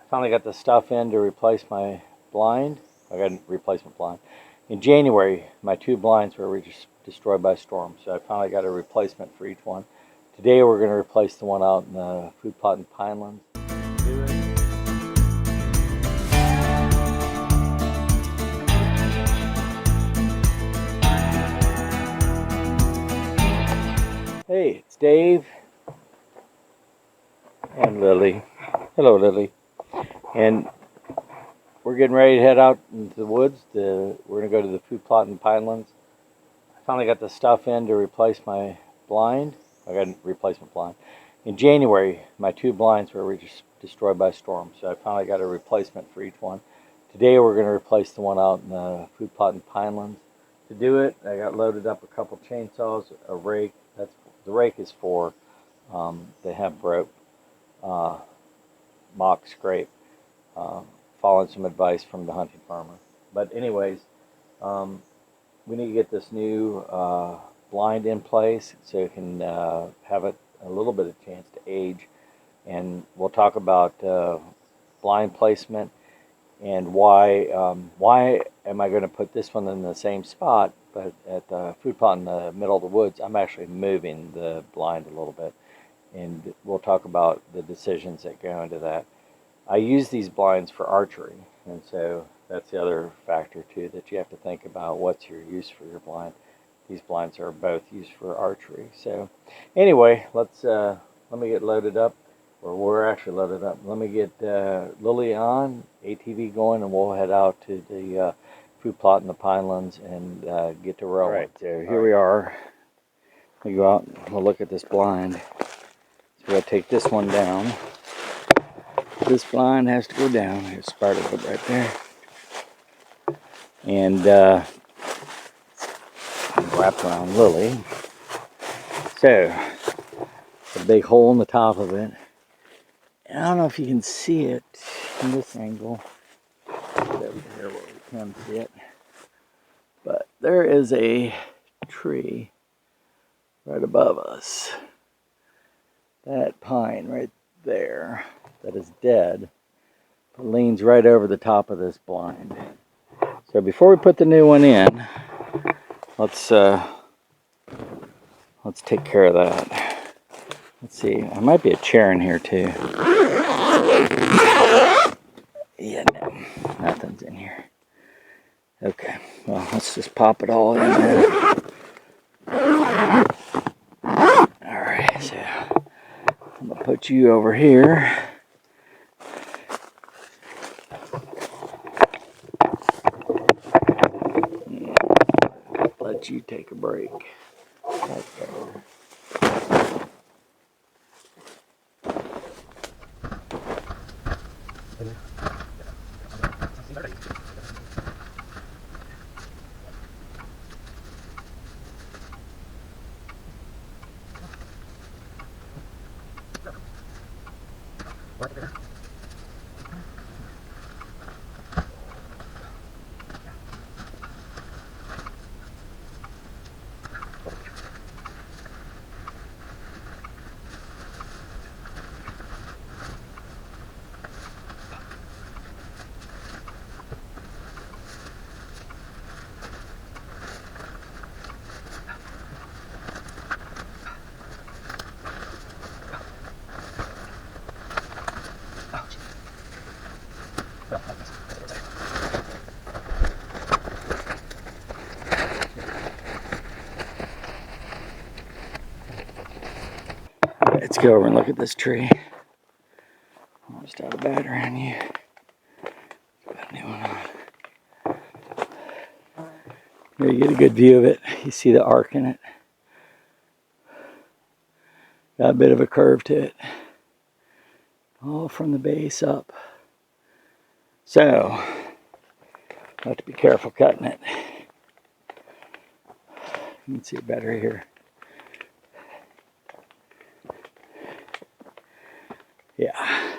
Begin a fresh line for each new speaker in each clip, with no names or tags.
finally got the stuff in to replace my blind. I got a replacement blind. In January, my two blinds were just destroyed by storm, so I finally got a replacement for each one. Today we're going to replace the one out in the food plot in Pinelands. Hey, it's Dave and Lily. Hello, Lily. And we're getting ready to head out into the woods. We're going to go to the food plot in Pinelands. I finally got the stuff in to replace my blind. I got a replacement blind. In January, my two blinds were just destroyed by storm, so I finally got a replacement for each one. Today we're going to replace the one out in the food plot in Pinelands. To do it, I got loaded up a couple chainsaws, a rake. The rake is for the hemp rope mock scrape. Following some advice from the hunting farmer. But anyways, we need to get this new blind in place so it can have it a little bit of chance to age. And we'll talk about blind placement and why am I going to put this one in the same spot, but at the food plot in the middle of the woods, I'm actually moving the blind a little bit. And we'll talk about the decisions that go into that. I use these blinds for archery, and so that's the other factor too that you have to think about. What's your use for your blind? These blinds are both used for archery. So anyway, let me get loaded up, or we're actually loaded up. Let me get Lillie on, ATV going, and we'll head out to the food plot in the Pinelands and get to rolling. All right, so here we are. We go out and we'll look at this blind. So we're going to take this one down. This blind has to go down. There's a spider web right there. And I'm wrapped around Lillie. So, a big hole in the top of it. And I don't know if you can see it from this angle. Over here where we can see it. But there is a tree right above us. That pine right there that is dead leans right over the top of this blind. So before we put the new one in, let's take care of that. Let's see, there might be a chair in here too. Yeah, no, nothing's in here. Okay, well, let's just pop it all in there. Alright, so I'm gonna put you over here. Let you take a break. Right there. Let's go over and look at this tree. Almost out of battery on you. Got a new one on. There you get a good view of it. You see the arc in it. Got a bit of a curve to it. All from the base up. So, have to be careful cutting it. You can see it better here. Yeah.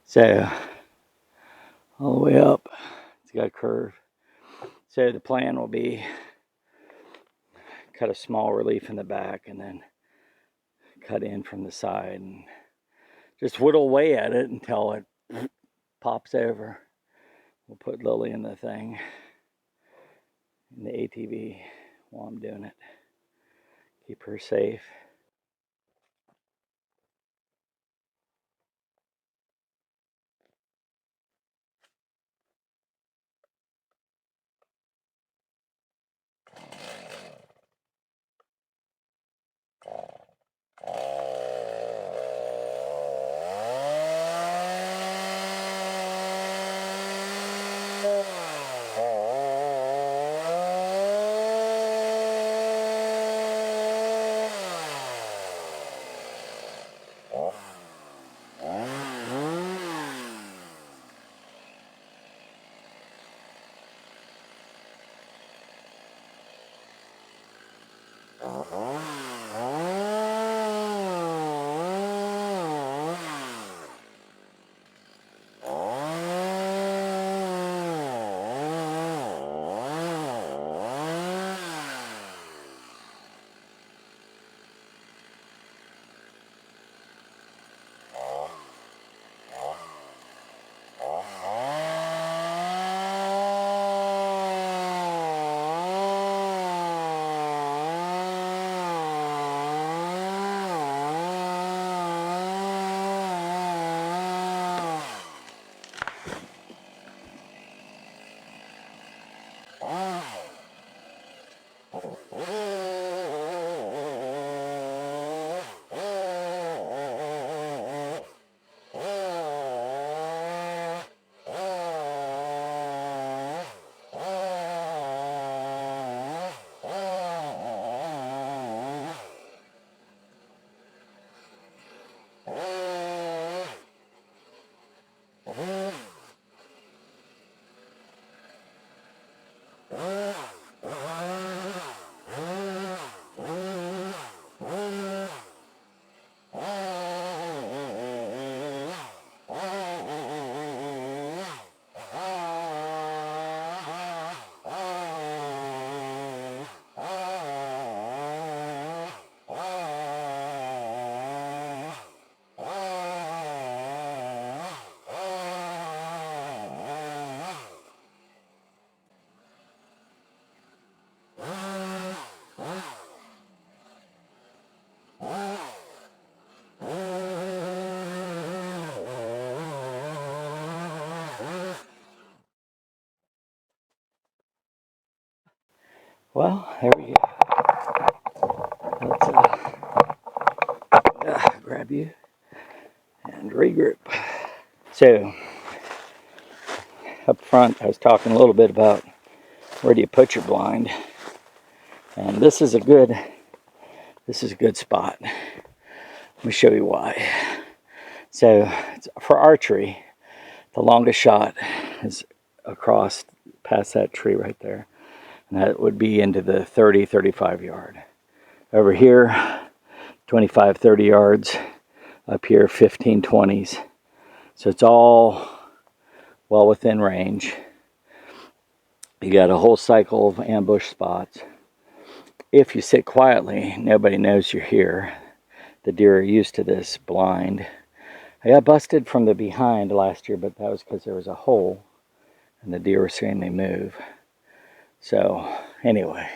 So, all the way up, it's got a curve. So the plan will be cut a small relief in the back and then cut in from the side and just whittle away at it until it pops over, we'll put Lillie in the thing, in the ATV while I'm doing it. Keep her safe. Well, there we go. Let's grab you and regroup. So, up front, I was talking a little bit about where do you put your blind, and this is a good spot. Let me show you why. So, for archery, the longest shot is across past that tree right there, and that would be into the 30-35 yard. Over here, 25-30 yards. Up here, 15-20s. So it's all well within range. You got a whole cycle of ambush spots. If you sit quietly, nobody knows you're here. The deer are used to this blind. I got busted from the behind last year, but that was because there was a hole and the deer were saying they move. So anyway,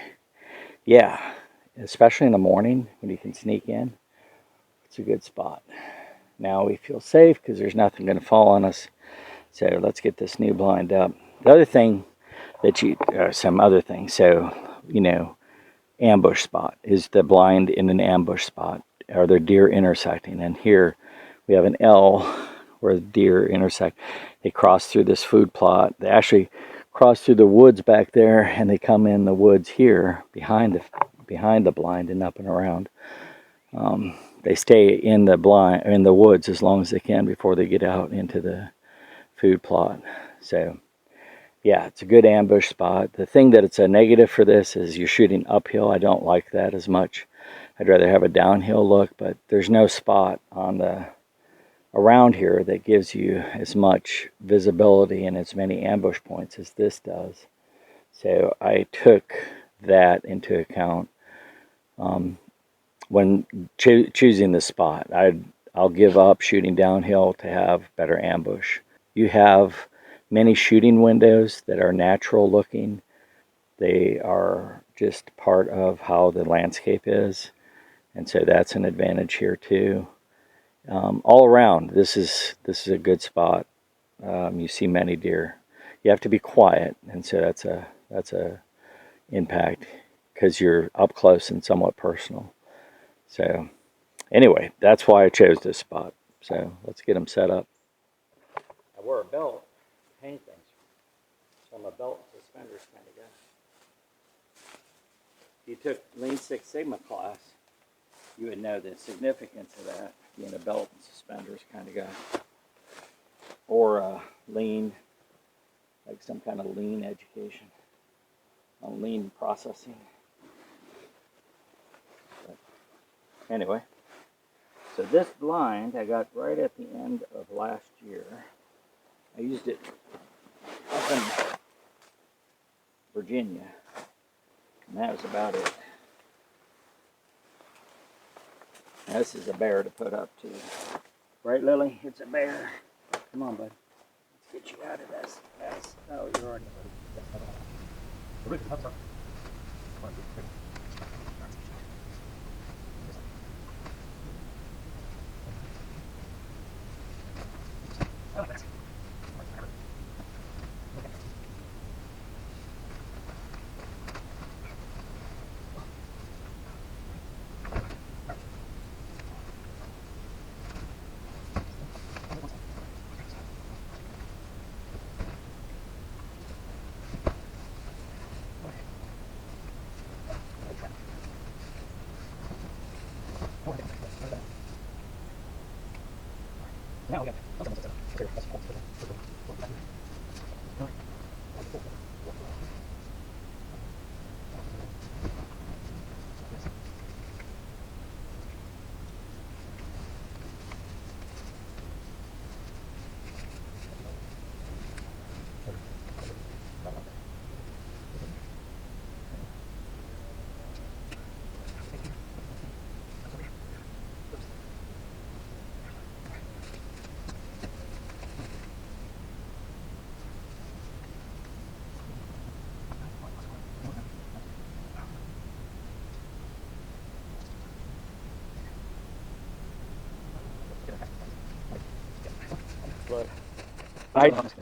yeah, especially in the morning when you can sneak in, it's a good spot. Now we feel safe because there's nothing going to fall on us. So let's get this new blind up. The other thing that some other things. So, ambush spot. Is the blind in an ambush spot? Are there deer intersecting? And here we have an L where the deer intersect. They cross through this food plot. They actually cross through the woods back there, and they come in the woods here behind the blind and up and around. They stay in the woods as long as they can before they get out into the food plot. So yeah, it's a good ambush spot. The thing that it's a negative for this is you're shooting uphill. I don't like that as much. I'd rather have a downhill look, but there's no spot around here that gives you as much visibility and as many ambush points as this does. So I took that into account when choosing the spot. I'll give up shooting downhill to have better ambush. You have many shooting windows that are natural looking. They are just part of how the landscape is, and so that's an advantage here too. All around, this is a good spot. You see many deer. You have to be quiet, and so that's a impact because you're up close and somewhat personal. So anyway, that's why I chose this spot. So let's get them set up. I wore a belt to hang things, so I'm a belt and suspenders kind of guy. If you took Lean Six Sigma class, you would know the significance of that, being a belt and suspenders kind of guy. Or lean, like some kind of lean education on lean processing. But anyway, so this blind I got right at the end of last year. I used it up in Virginia, and that was about it. Now, this is a bear to put up too. Right, Lily? It's a bear. Come on, bud. Let's get you out of this mess. Oh, you're already.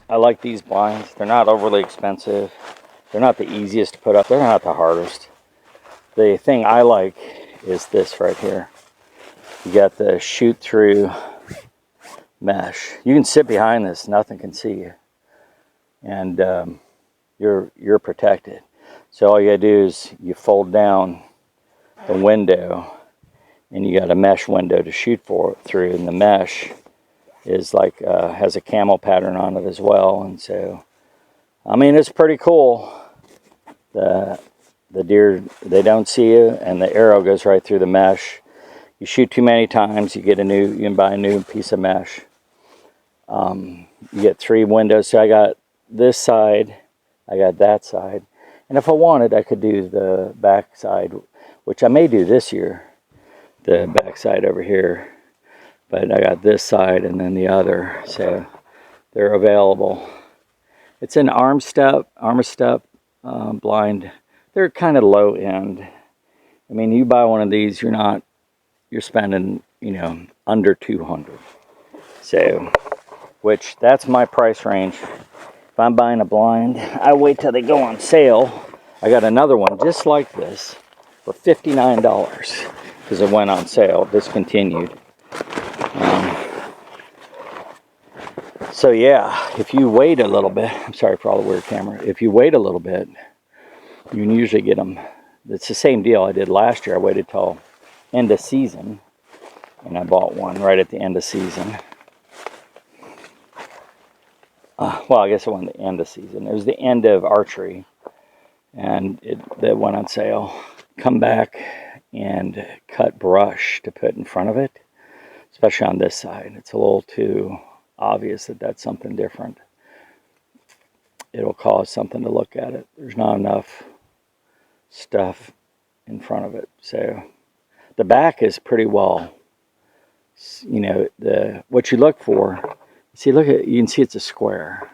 I like these blinds. They're not overly expensive. They're not the easiest to put up. They're not the hardest. The thing I like is this right here. You got the shoot through mesh. You can sit behind this, nothing can see you, and you're protected. So all you gotta do is you fold down the window, and you got a mesh window to shoot through, and the mesh is like has a camel pattern on it as well. And so I mean, it's pretty cool. The deer, they don't see you, and the arrow goes right through the mesh. You shoot too many times, you can buy a new piece of mesh. You get 3 windows. So I got this side, I got that side, and if I wanted, I could do the back side, which I may do this year, the back side over here. But I got this side and then the other, so they're available. It's an armor step blind. They're kind of low end. I mean, you buy one of these, you're spending, under 200. So, which that's my price range. If I'm buying a blind, I wait till they go on sale. I got another one just like this for $59 because it went on sale, discontinued. So yeah, if you wait a little bit, I'm sorry for all the weird camera. If you wait a little bit, you can usually get them. It's the same deal I did last year. I waited till end of season, and I bought one right at the end of season. Well, I guess it wasn't the end of season. It was the end of archery, and that went on sale. Come back and cut brush to put in front of it, especially on this side. It's a little too obvious that that's something different. It'll cause something to look at it. There's not enough stuff in front of it. So the back is pretty well you know, what you look for. See, look at, you can see it's a square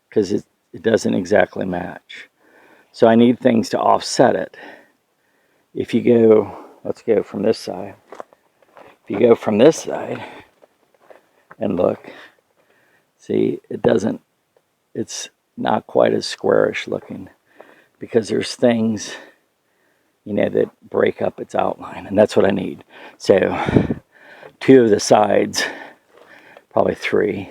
because it doesn't exactly match. So I need things to offset it. If you go, let's go from this side. If you go from this side and look, see, it doesn't, it's not quite as squarish looking because there's things, you know, that break up its outline, and that's what I need. So 2 of the sides, probably 3,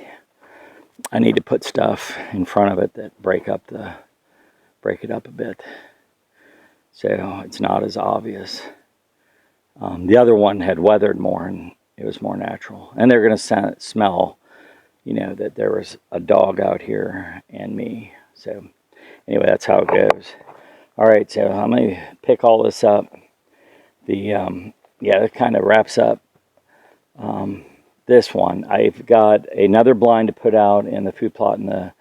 I need to put stuff in front of it that break it up a bit, so it's not as obvious. The other one had weathered more and it was more natural, and they're going to smell, you know, that there was a dog out here and me. So anyway, that's how it goes. All right, so I'm going to pick all this up. Yeah, it kind of wraps up this one. I've got another blind to put out in the food plot in the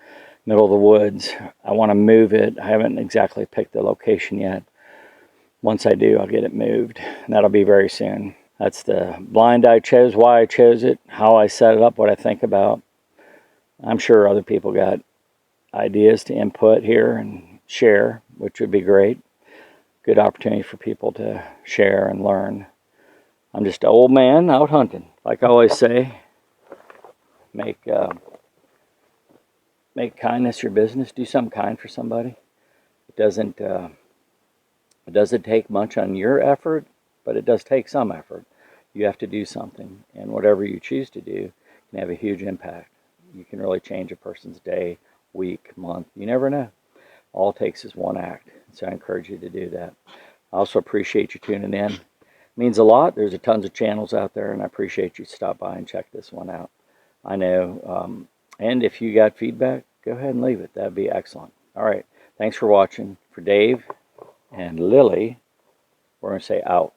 middle of the woods. I want to move it. I haven't exactly picked the location yet. Once I do, I'll get it moved, and that'll be very soon. That's the blind I chose, why I chose it, how I set it up, what I think about. I'm sure other people got ideas to input here and share, which would be great. Good opportunity for people to share and learn. I'm just an old man out hunting. Like I always say, make kindness your business. Do something kind for somebody. It doesn't take much on your effort, but it does take some effort. You have to do something, and whatever you choose to do can have a huge impact. You can really change a person's day, week, month. You never know. All it takes is one act. So I encourage you to do that. I also appreciate you tuning in. It means a lot. There's tons of channels out there, and I appreciate you stop by and check this one out. I know. And if you got feedback, go ahead and leave it. That'd be excellent. All right. Thanks for watching. For Dave and Lily, we're going to say out.